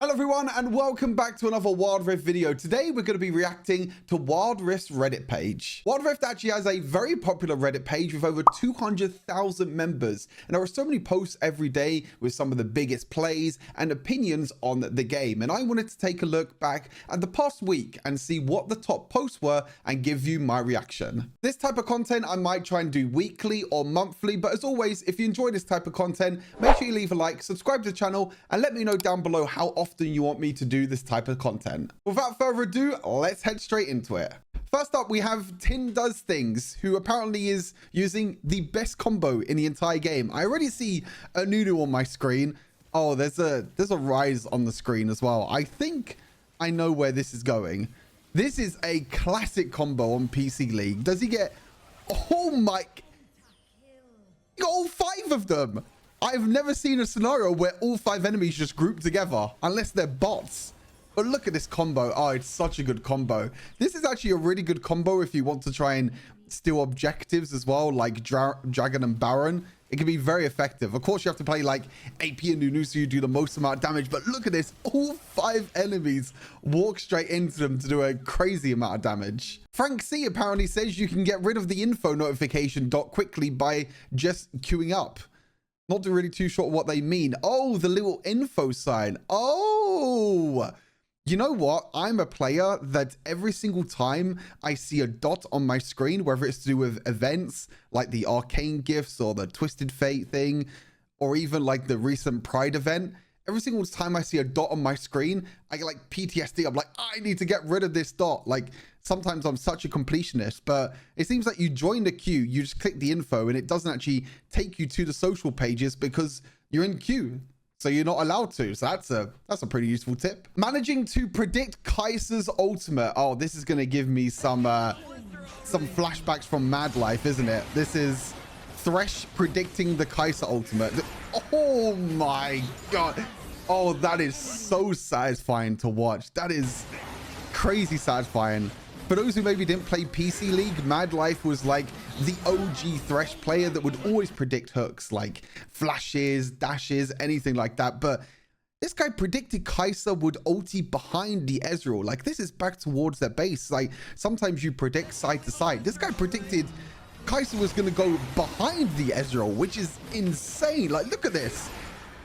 Hello everyone and welcome back to another Wild Rift video. Today we're going to be reacting to Wild Rift's Reddit page. Wild Rift actually has a very popular Reddit page with over 200,000 members, and there are so many posts every day with some of the biggest plays and opinions on the game, and I wanted to take a look back at the past week and see what the top posts were and give you my reaction. This type of content I might try and do weekly or monthly, but as always, if you enjoy this type of content, make sure you leave a like, subscribe to the channel, and let me know down below how often you want me to do this type of content. Without further ado, let's head straight into it. First up, we have TinDoesThings, who apparently is using the best combo in the entire game. I already see a Nunu on my screen. Oh, there's a Rise on the screen as well. I think I know where this is going. This is a classic combo on PC League. Does he get... Oh my... He got all 5 of them. I've never seen a scenario where all 5 enemies just group together, unless they're bots. But look at this combo. Oh, it's such a good combo. This is actually a really good combo if you want to try and steal objectives as well, like Dragon and Baron. It can be very effective. Of course, you have to play like AP and Nunu so you do the most amount of damage. But look at this. All 5 enemies walk straight into them to do a crazy amount of damage. Frank C apparently says you can get rid of the info notification dot quickly by just queuing up. Not really too sure what they mean. Oh, the little info sign. Oh, you know what? I'm a player that every single time I see a dot on my screen, whether it's to do with events like the arcane gifts or the Twisted Fate thing, or even like the recent Pride event, every single time I see a dot on my screen, I get like PTSD. I'm like, I need to get rid of this dot. Like sometimes I'm such a completionist, but it seems like you join the queue, you just click the info and it doesn't actually take you to the social pages because you're in queue. So you're not allowed to. So that's a pretty useful tip. Managing to predict Kaiser's ultimate. Oh, this is going to give me some flashbacks from Mad Life, isn't it? This is Thresh predicting the Kaiser ultimate. Oh my God. Oh, that is so satisfying to watch. That is crazy satisfying. For those who maybe didn't play PC League, Mad Life was like the OG Thresh player that would always predict hooks, like flashes, dashes, anything like that. But this guy predicted Kaiser would ulti behind the Ezreal. Like, this is back towards their base. Like, sometimes you predict side to side. This guy predicted Kaiser was going to go behind the Ezreal, which is insane. Like, look at this.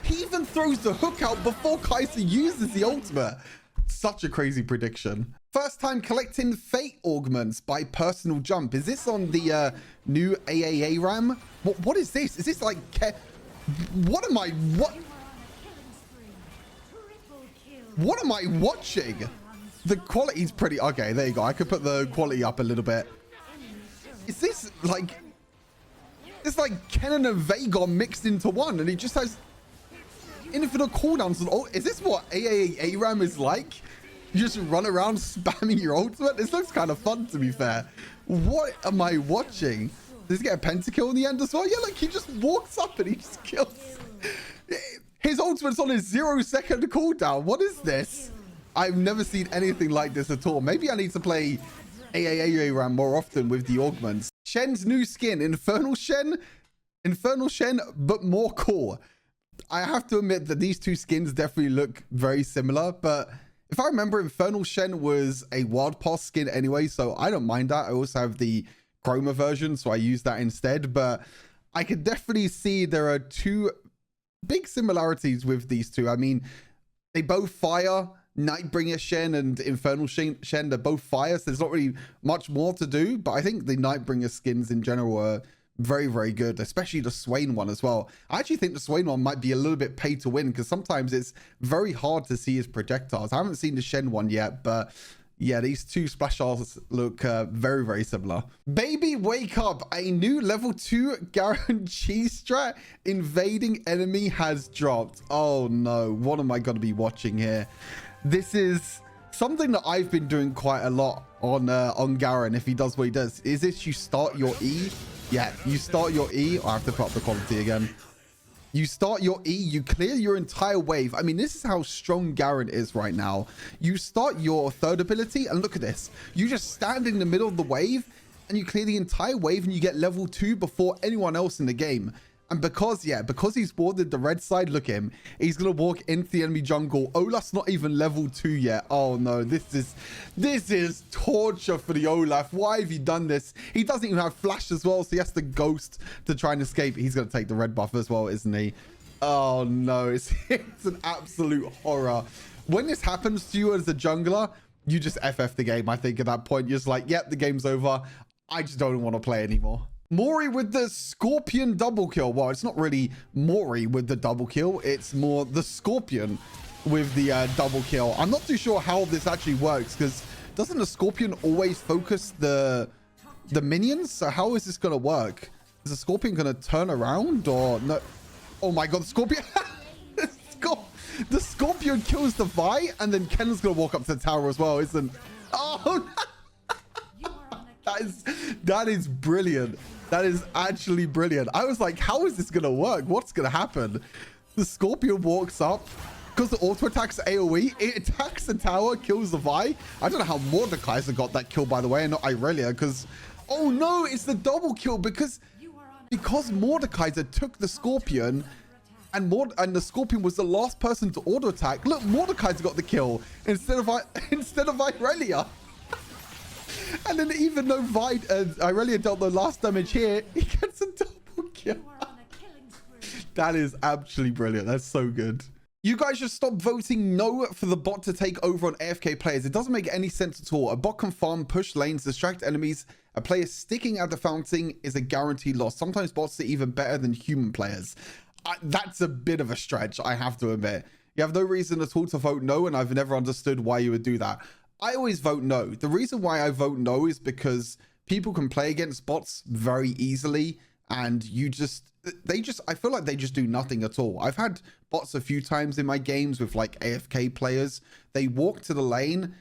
He even throws the hook out before Kaiser uses the ultimate. Such a crazy prediction. First time collecting Fate Augments by Personal Jump. Is this on the new AAA RAM? What is this? Is this like... What am I watching? The quality's pretty... Okay, there you go. I could put the quality up a little bit. Is this like... It's like Kennen and Vagon mixed into one, and he just has infinite cooldowns. Oh, is this what AAA RAM is like? You just run around spamming your ultimate? This looks kind of fun, to be fair. What am I watching? Does he get a pentakill in the end as well? Yeah, look, he just walks up and he just kills. His ultimate's on his 0-second cooldown. What is this? I've never seen anything like this at all. Maybe I need to play AAA RAM more often with the augments. Shen's new skin, Infernal Shen, but more cool. I have to admit that these two skins definitely look very similar, but if I remember, Infernal Shen was a Wild Pass skin anyway, so I don't mind that. I also have the Chroma version, so I use that instead, but I could definitely see there are 2 big similarities with these two. I mean, they both fire. Nightbringer Shen and Infernal Shen, they're both fire, so there's not really much more to do, but I think the Nightbringer skins in general are very, very good, especially the Swain one as well. I actually think the Swain one might be a little bit pay to win because sometimes it's very hard to see his projectiles. I haven't seen the Shen one yet, but yeah, these two splash arts look very, very similar. Baby, wake up. A new level 2 Garen cheese strat invading enemy has dropped. Oh no, what am I going to be watching here? This is something that I've been doing quite a lot on Garen if he does what he does. Is this you start your E? Yeah, you start your E. I have to put up the quality again. You start your E, you clear your entire wave. I mean, this is how strong Garen is right now. You start your third ability, and look at this. You just stand in the middle of the wave, and you clear the entire wave, and you get level 2 before anyone else in the game. And because he's warded the red side, look at him. He's going to walk into the enemy jungle. Olaf's not even level 2 yet. Oh, no. This is torture for the Olaf. Why have you done this? He doesn't even have flash as well, so he has to ghost to try and escape. He's going to take the red buff as well, isn't he? Oh, no. It's an absolute horror. When this happens to you as a jungler, you just FF the game, I think, at that point. You're just like, yep, the game's over. I just don't want to play anymore. Mory with the Scorpion double kill. Well, it's not really Mory with the double kill. It's more the Scorpion with the double kill. I'm not too sure how this actually works, because doesn't the Scorpion always focus the minions? So how is this going to work? Is the Scorpion going to turn around or no? Oh my God, the Scorpion. The Scorpion kills the Vi, and then Ken's going to walk up to the tower as well, isn't? Oh, that is brilliant. That is actually brilliant. I was like, how is this going to work? What's going to happen? The Scorpion walks up. Because the auto attacks AoE, it attacks the tower, kills the Vi. I don't know how Mordekaiser got that kill, by the way, and not Irelia, because... Oh, no, it's the double kill, because Mordekaiser took the Scorpion, and the Scorpion was the last person to auto attack. Look, Mordekaiser got the kill instead of Irelia. And then even though Irelia dealt the last damage here, he gets a double kill. That is absolutely brilliant. That's so good. You guys should stop voting no for the bot to take over on AFK players. It doesn't make any sense at all. A bot can farm, push lanes, distract enemies. A player sticking at the fountain is a guaranteed loss. Sometimes bots are even better than human players. That's a bit of a stretch, I have to admit. You have no reason at all to vote no, and I've never understood why you would do that. I always vote no. The reason why I vote no is because people can play against bots very easily, and I feel like they just do nothing at all. I've had bots a few times in my games with like AFK players. They walk to the lane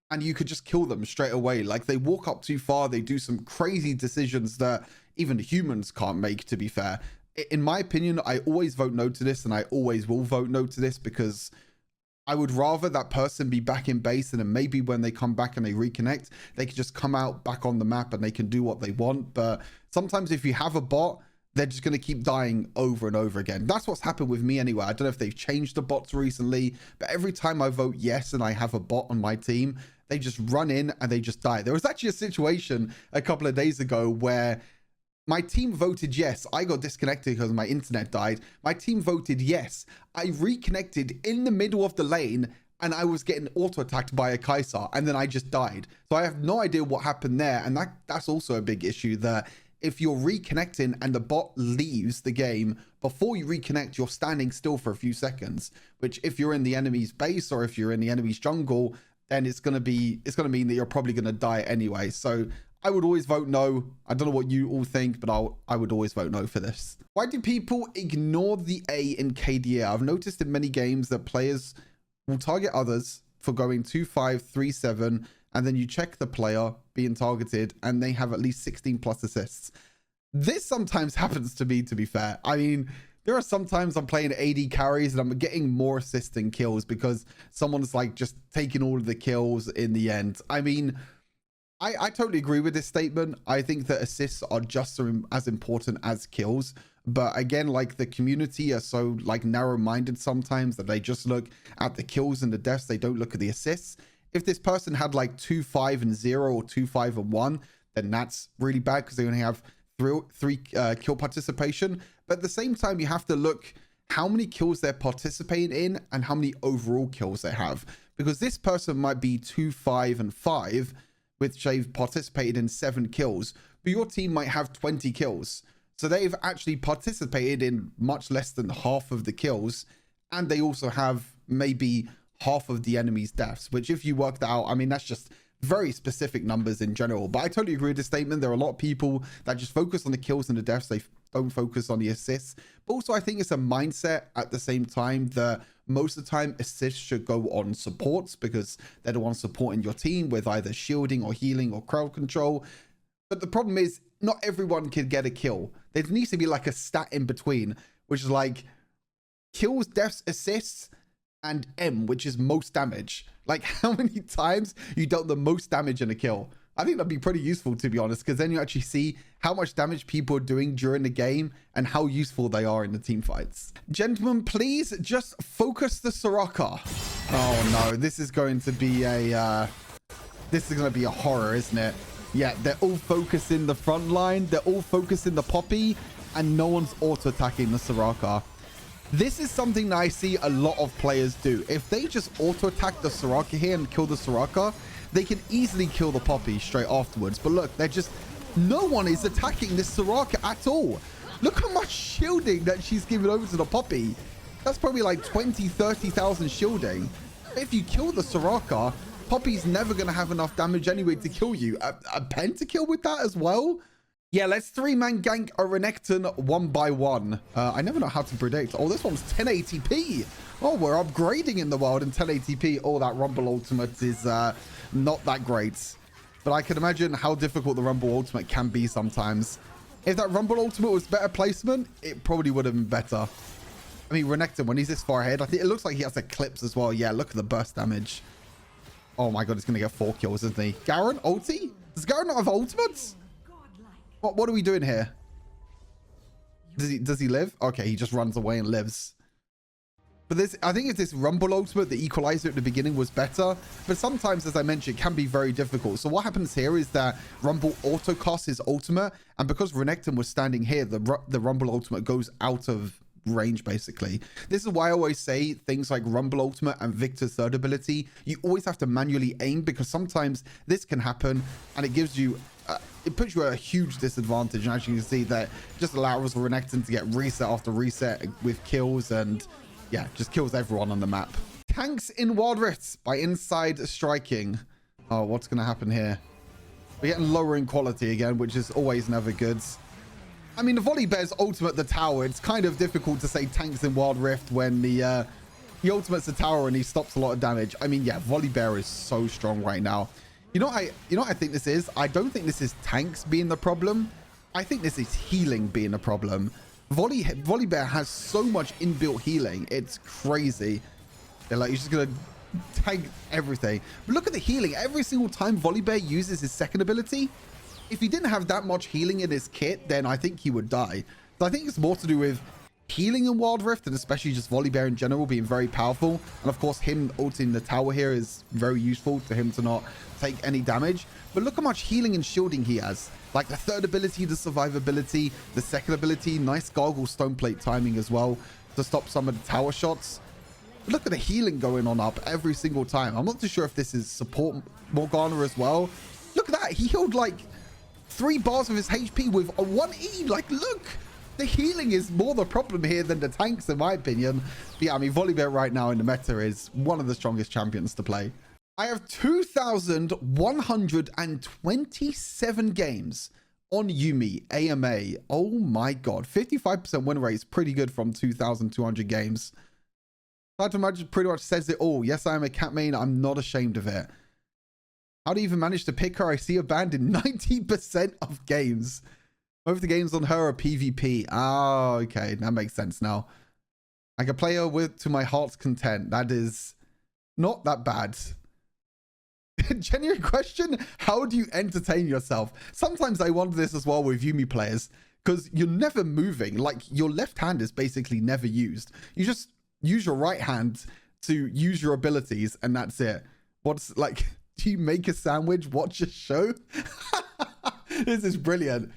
and you could just kill them straight away. Like they walk up too far. They do some crazy decisions that even humans can't make, to be fair. In my opinion, I always vote no to this, and I always will vote no to this, because I would rather that person be back in base, and then maybe when they come back and they reconnect, they can just come out back on the map and they can do what they want. But sometimes if you have a bot, they're just going to keep dying over and over again. That's what's happened with me anyway. I don't know if they've changed the bots recently, but every time I vote yes and I have a bot on my team, they just run in and they just die. There was actually a situation a couple of days ago where my team voted yes. I got disconnected because my internet died. My team voted yes. I reconnected in the middle of the lane and I was getting auto-attacked by a Kai'Sa, and then I just died. So I have no idea what happened there, and that's also a big issue, that if you're reconnecting and the bot leaves the game, before you reconnect, you're standing still for a few seconds, which if you're in the enemy's base or if you're in the enemy's jungle, then it's going to mean that you're probably going to die anyway. So I would always vote no. I don't know what you all think, but I would always vote no for this. Why do people ignore the A in KDA? I've noticed in many games that players will target others for going 2-5, 3-7, and then you check the player being targeted and they have at least 16 plus assists. This sometimes happens to me, to be fair. I mean, there are sometimes I'm playing AD carries and I'm getting more assists than kills because someone's like just taking all of the kills in the end. I mean, I totally agree with this statement. I think that assists are just as important as kills. But again, like, the community are so like narrow-minded sometimes that they just look at the kills and the deaths. They don't look at the assists. If this person had like 2-5 and 0 or 2-5 and 1, then that's really bad because they only have three kill participation. But at the same time, you have to look how many kills they're participating in and how many overall kills they have. Because this person might be 2-5 and 5, which they've participated in 7 kills, but your team might have 20 kills. So they've actually participated in much less than half of the kills, and they also have maybe half of the enemy's deaths, which if you work that out, I mean, that's just very specific numbers in general. But I totally agree with this statement. There are a lot of people that just focus on the kills and the deaths. They don't focus on the assists. But also I think it's a mindset at the same time that most of the time assists should go on supports because they're the ones supporting your team with either shielding or healing or crowd control. But the problem is not everyone can get a kill. There needs to be like a stat in between, which is like kills, deaths, assists, and M, which is most damage. Like how many times you dealt the most damage in a kill. I think that'd be pretty useful, to be honest, because then you actually see how much damage people are doing during the game and how useful they are in the team fights. Gentlemen, please just focus the Soraka. Oh no, this is going to be a horror, isn't it? Yeah, they're all focusing the front line, they're all focusing the Poppy, and no one's auto-attacking the Soraka. This is something that I see a lot of players do. If they just auto-attack the Soraka here and kill the Soraka, they can easily kill the Poppy straight afterwards. But look, no one is attacking this Soraka at all. Look how much shielding that she's giving over to the Poppy. That's probably like 20, 30,000 shielding. If you kill the Soraka, Poppy's never going to have enough damage anyway to kill you. A pentakill with that as well? Yeah, let's 3-man gank a Renekton 1 by 1. I never know how to predict. Oh, this one's 1080p. Oh, we're upgrading in the world in 1080p. Oh, that Rumble Ultimate is not that great. But I can imagine how difficult the Rumble Ultimate can be sometimes. If that Rumble Ultimate was better placement, it probably would have been better. I mean, Renekton, when he's this far ahead, I think it looks like he has Eclipse as well. Yeah, look at the burst damage. Oh my god, he's going to get 4 kills, isn't he? Garen, ulti? Does Garen not have ultimates? What are we doing here? Does he live? Okay, he just runs away and lives. But I think if this Rumble Ultimate, the equalizer at the beginning was better, but sometimes, as I mentioned, it can be very difficult. So what happens here is that Rumble auto-casts his ultimate, and because Renekton was standing here, the Rumble Ultimate goes out of range, basically. This is why I always say things like Rumble Ultimate and Victor's third ability, you always have to manually aim, because sometimes this can happen, and it gives you... it puts you at a huge disadvantage, and as you can see, that just allows Renekton to get reset after reset with kills, and yeah, just kills everyone on the map. Tanks in Wild Rifts by inside striking. Oh, what's going to happen here? We're getting lower in quality again, which is always never good. I mean, the Volbear's ultimate the tower. It's kind of difficult to say tanks in Wild Rift when the ultimate's the tower and he stops a lot of damage. I mean, yeah, Volbear is so strong right now. You know what I think this is? I don't think this is tanks being the problem. I think this is healing being the problem. Volbear has so much inbuilt healing. It's crazy. They're like, you're just going to tank everything. But look at the healing. Every single time Volbear uses his second ability, if he didn't have that much healing in his kit, then I think he would die. So I think it's more to do with healing in Wild Rift, and especially just Volbear in general being very powerful. And of course, him ulting the tower here is very useful to him to not take any damage. But look how much healing and shielding he has. Like the third ability, the survivability, the second ability, nice gargle stone plate timing as well to stop some of the tower shots. But look at the healing going on up every single time. I'm not too sure if this is support Morgana as well. Look at that. He healed like 3 bars of his HP with a 1E. Like, look. The healing is more the problem here than the tanks, in my opinion. But yeah, I mean, Volbear right now in the meta is one of the strongest champions to play. I have 2,127 games on Yumi AMA. Oh my god. 55% win rate is pretty good from 2,200 games. Hard to imagine pretty much says it all. Yes, I am a cat main. I'm not ashamed of it. How do you even manage to pick her? I see her banned in 90% of games. Most of the games on her are PvP. Ah, okay. That makes sense now. I can play her to my heart's content. That is not that bad. Genuine question, how do you entertain yourself? Sometimes I wonder this as well with Yumi players, because you're never moving. Like, your left hand is basically never used. You just use your right hand to use your abilities, and that's it. What's like, do you make a sandwich, watch a show? This is brilliant.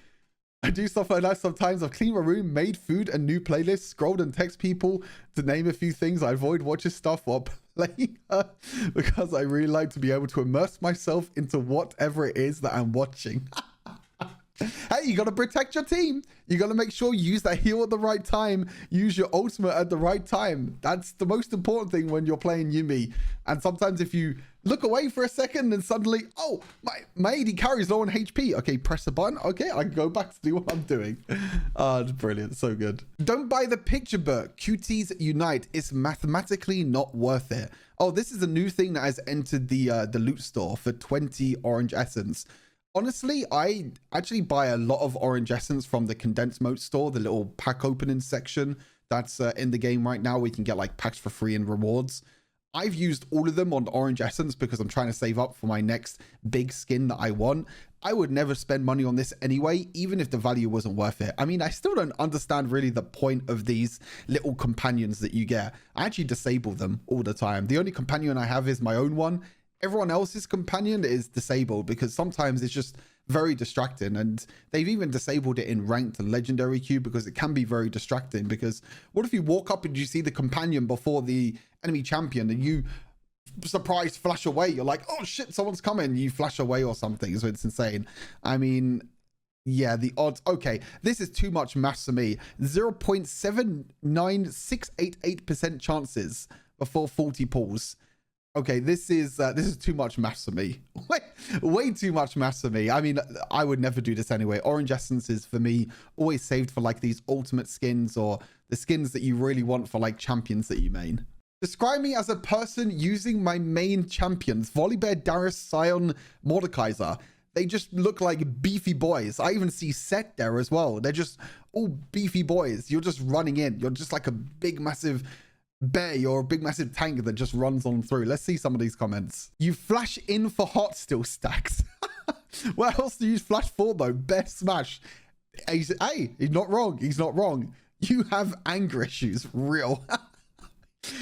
I do stuff like that sometimes. I've cleaned my room, made food and new playlists, scrolled and text people to name a few things. I avoid watching stuff while playing her because I really like to be able to immerse myself into whatever it is that I'm watching. Hey, you got to protect your team. You got to make sure you use that heal at the right time. Use your ultimate at the right time. That's the most important thing when you're playing Yumi. And sometimes if you look away for a second and suddenly, oh, my AD carries low on HP. Okay, press a button. Okay, I can go back to do what I'm doing. Oh, it's brilliant. So good. Don't buy the picture book. QTs Unite. It's mathematically not worth it. Oh, this is a new thing that has entered the loot store for 20 orange essence. Honestly, I actually buy a lot of orange essence from the condensed mode store, the little pack opening section that's in the game right now. We can get like packs for free and rewards. I've used all of them on Orange Essence because I'm trying to save up for my next big skin that I want. I would never spend money on this anyway, even if the value wasn't worth it. I mean, I still don't understand really the point of these little companions that you get. I actually disable them all the time. The only companion I have is my own one. Everyone else's companion is disabled because sometimes it's just very distracting, and they've even disabled it in ranked and legendary queue because it can be very distracting. Because what if you walk up and you see the companion before the enemy champion and you surprise flash away? You're like, oh shit, someone's coming. You flash away or something. So it's insane. I mean, yeah, the odds. Okay, this is too much maths for me. 0.79688% chances before 40 pulls. Okay, this is too much maths for me. Way too much maths for me. I mean, I would never do this anyway. Orange Essence is, for me, always saved for like these ultimate skins or the skins that you really want for like champions that you main. Describe me as a person using my main champions. Volbear, Darius, Sion, Mordekaiser. They just look like beefy boys. I even see Set there as well. They're just all beefy boys. You're just running in. You're just like a big, massive bear. You're a big, massive tank that just runs on through. Let's see some of these comments. You flash in for hot still stacks. What else do you use flash for though? Best smash. Hey, he's not wrong. He's not wrong. You have anger issues. Real.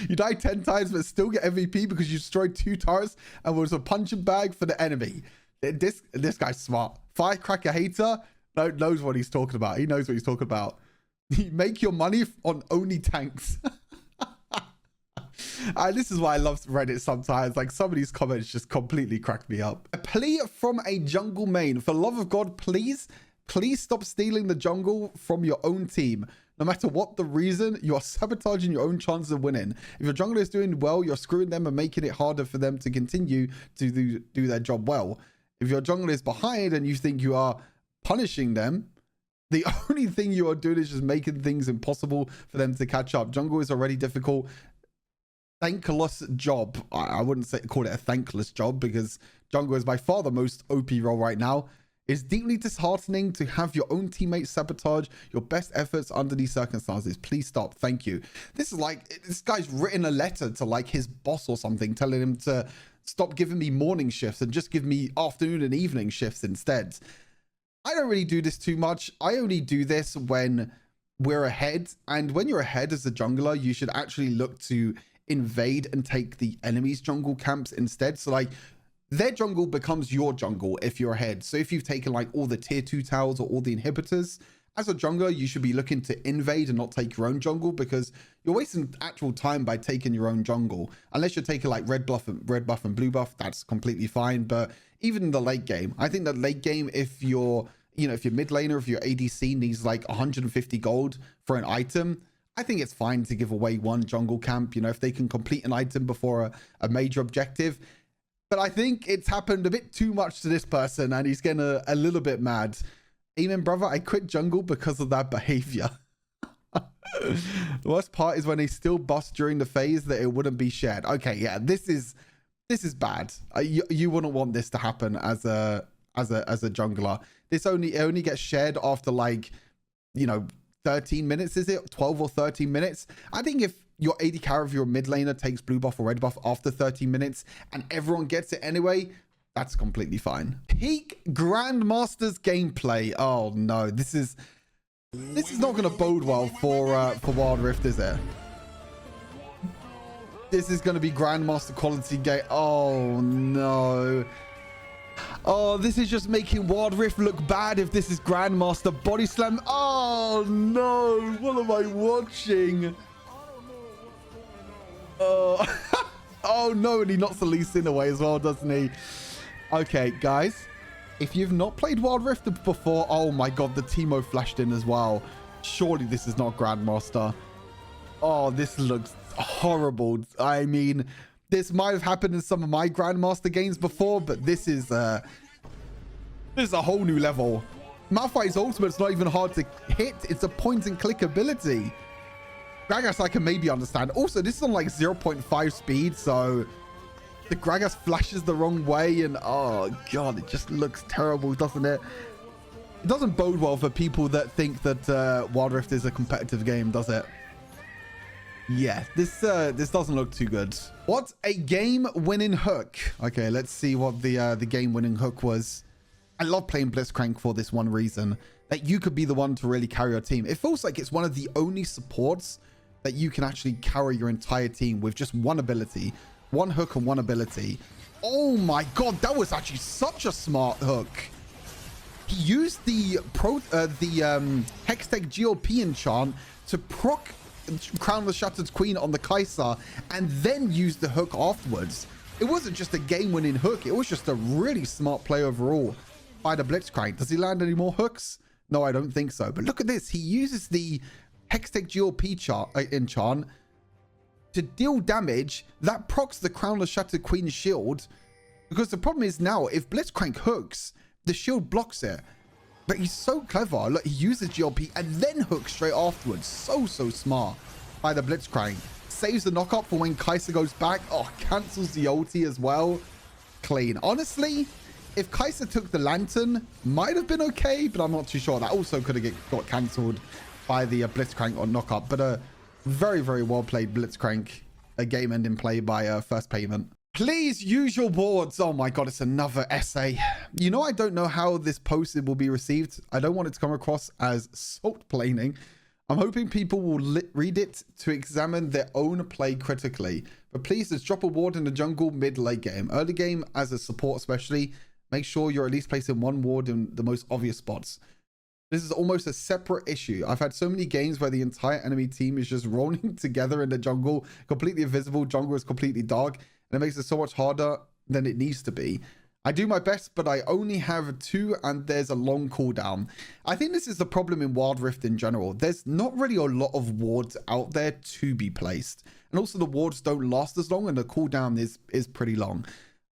You die 10 times but still get MVP because you destroyed 2 turrets and was a punching bag for the enemy. This guy's smart. Firecracker hater knows what he's talking about. He knows what he's talking about. You make your money on only tanks. This is why I love Reddit sometimes. Like, some of these comments just completely crack me up. A plea from a jungle main. For the love of God, please stop stealing the jungle from your own team. No matter what the reason, you are sabotaging your own chances of winning. If your jungler is doing well, you're screwing them and making it harder for them to continue to do their job well. If your jungler is behind and you think you are punishing them, the only thing you are doing is just making things impossible for them to catch up. Jungle is already difficult. Thankless job. I wouldn't call it a thankless job because jungle is by far the most OP role right now. It's deeply disheartening to have your own teammates sabotage your best efforts under these circumstances. Please stop. Thank you. This is like, this guy's written a letter to like his boss or something, telling him to stop giving me morning shifts and just give me afternoon and evening shifts instead. I don't really do this too much. I only do this when we're ahead. And when you're ahead as a jungler, you should actually look to invade and take the enemy's jungle camps instead. So like, their jungle becomes your jungle if you're ahead. So if you've taken like all the tier 2 towers or all the inhibitors, as a jungler, you should be looking to invade and not take your own jungle because you're wasting actual time by taking your own jungle. Unless you're taking like red buff and blue buff, that's completely fine. But even in the late game, I think that late game, if you're, if your mid laner, if your ADC needs like 150 gold for an item, I think it's fine to give away one jungle camp, if they can complete an item before a major objective. But I think it's happened a bit too much to this person and he's getting a little bit mad. Amen, brother. I quit jungle because of that behavior. The worst part is when they still bust during the phase that it wouldn't be shared. Okay, yeah, this is bad. You wouldn't want this to happen as a jungler. This only gets shared after like, 13 minutes, is it? 12 or 13 minutes? I think if your AD carry of your mid laner takes blue buff or red buff after 13 minutes and everyone gets it anyway, that's completely fine. Peak Grandmaster's gameplay. Oh no, this is not going to bode well for Wild Rift, is it? This is going to be Grandmaster quality game. Oh no. Oh, this is just making Wild Rift look bad if this is Grandmaster body slam. Oh no, what am I watching? Oh, oh no, and he knocks the Lee Sin away as well, doesn't he? Okay, guys, if you've not played Wild Rift before, oh my god, the Teemo flashed in as well. Surely this is not Grandmaster. Oh, this looks horrible. I mean, this might have happened in some of my Grandmaster games before, but this is a whole new level. Malphite's ultimate's not even hard to hit. It's a point and click ability. Gragas I can maybe understand. Also, this is on like 0.5 speed, so the Gragas flashes the wrong way, and oh god, it just looks terrible, doesn't it? It doesn't bode well for people that think that Wild Rift is a competitive game, does it? Yeah, this doesn't look too good. What a game-winning hook. Okay, let's see what the game-winning hook was. I love playing Blitzcrank for this one reason, that you could be the one to really carry your team. It feels like it's one of the only supports that you can actually carry your entire team with just one ability, one hook and one ability. Oh my god, that was actually such a smart hook. He used the Hextech GOP enchant to proc Crown of the Shattered Queen on the Kai'Sa and then used the hook afterwards. It wasn't just a game-winning hook. It was just a really smart play overall by the Blitzcrank. Does he land any more hooks? No, I don't think so. But look at this. He uses the Hextech GOP enchant to deal damage that procs the Crown of the Shattered Queen's shield. Because the problem is now, if Blitzcrank hooks, the shield blocks it. But he's so clever. Look, he uses GLP and then hooks straight afterwards. So smart by the Blitzcrank. Saves the knockup for when Kai'Sa goes back. Oh, cancels the ulti as well. Clean. Honestly, if Kai'Sa took the Lantern, might have been okay, but I'm not too sure. That also could have got cancelled by the Blitzcrank on knockup. But a very well played Blitzcrank. A game-ending play by First Payment. Please use your boards. Oh my god, it's another essay. You know, I don't know how this post will be received. I don't want it to come across as salt planing. I'm hoping people will read it to examine their own play critically. But please, just drop a ward in the jungle mid-late game. Early game, as a support especially, make sure you're at least placing one ward in the most obvious spots. This is almost a separate issue. I've had so many games where the entire enemy team is just rolling together in the jungle, completely invisible, jungle is completely dark, and it makes it so much harder than it needs to be. I do my best, but I only have 2 and there's a long cooldown. I think this is the problem in Wild Rift in general. There's not really a lot of wards out there to be placed. And also the wards don't last as long and the cooldown is pretty long.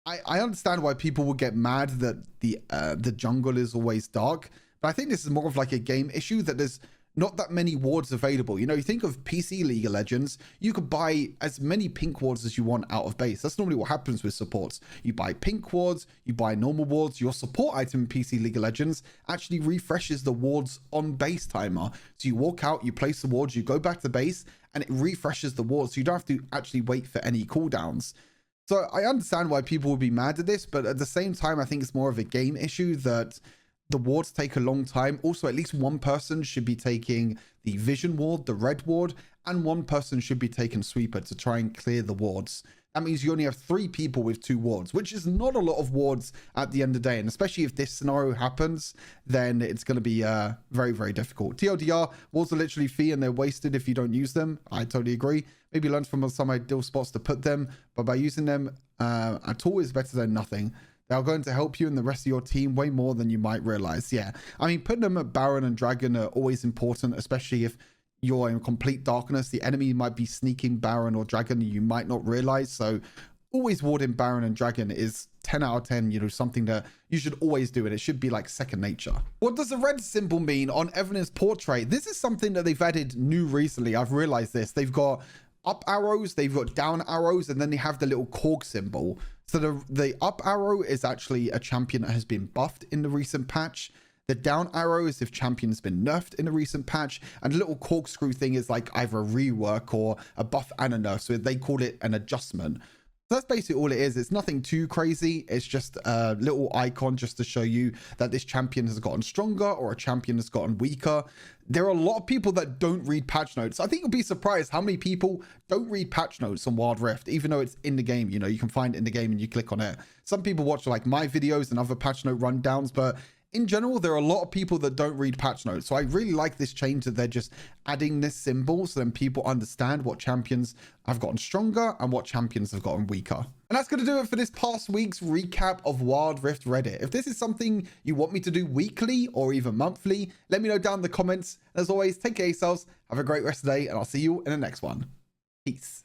I understand why people would get mad that the jungle is always dark, but I think this is more of like a game issue that there's not that many wards available. You know, you think of PC League of Legends, you could buy as many pink wards as you want out of base. That's normally what happens with supports. You buy pink wards, you buy normal wards. Your support item in PC League of Legends actually refreshes the wards on base timer. So you walk out, you place the wards, you go back to base, and it refreshes the wards. So you don't have to actually wait for any cooldowns. So I understand why people would be mad at this, but at the same time, I think it's more of a game issue that the wards take a long time. Also, at least one person should be taking the vision ward, the red ward, and one person should be taking sweeper to try and clear the wards. That means you only have 3 people with 2 wards, which is not a lot of wards at the end of the day. And especially if this scenario happens, then it's going to be very difficult. TLDR, wards are literally free and they're wasted if you don't use them. I totally agree. Maybe learn from some ideal spots to put them, but by using them at all is better than nothing. They are going to help you and the rest of your team way more than you might realize. Yeah, I mean, putting them at Baron and Dragon are always important, especially if you're in complete darkness. The enemy might be sneaking Baron or Dragon and you might not realize. So always warding Baron and Dragon is 10 out of 10, you know, something that you should always do. And it should be like second nature. What does the red symbol mean on Evelyn's portrait? This is something that they've added new recently. I've realized this. They've got up arrows, they've got down arrows, and then they have the little cork symbol. So the up arrow is actually a champion that has been buffed in the recent patch. The down arrow is if champion's been nerfed in a recent patch. And the little corkscrew thing is like either a rework or a buff and a nerf. So they call it an adjustment. So that's basically all it is. It's nothing too crazy. It's just a little icon just to show you that this champion has gotten stronger or a champion has gotten weaker. There are a lot of people that don't read patch notes. I think you'll be surprised how many people don't read patch notes on Wild Rift, even though it's in the game. You know, you can find it in the game and you click on it. Some people watch like my videos and other patch note rundowns, but in general, there are a lot of people that don't read patch notes. So I really like this change that they're just adding this symbol so then people understand what champions have gotten stronger and what champions have gotten weaker. And that's going to do it for this past week's recap of Wild Rift Reddit. If this is something you want me to do weekly or even monthly, let me know down in the comments. As always, take care of yourselves, have a great rest of the day, and I'll see you in the next one. Peace.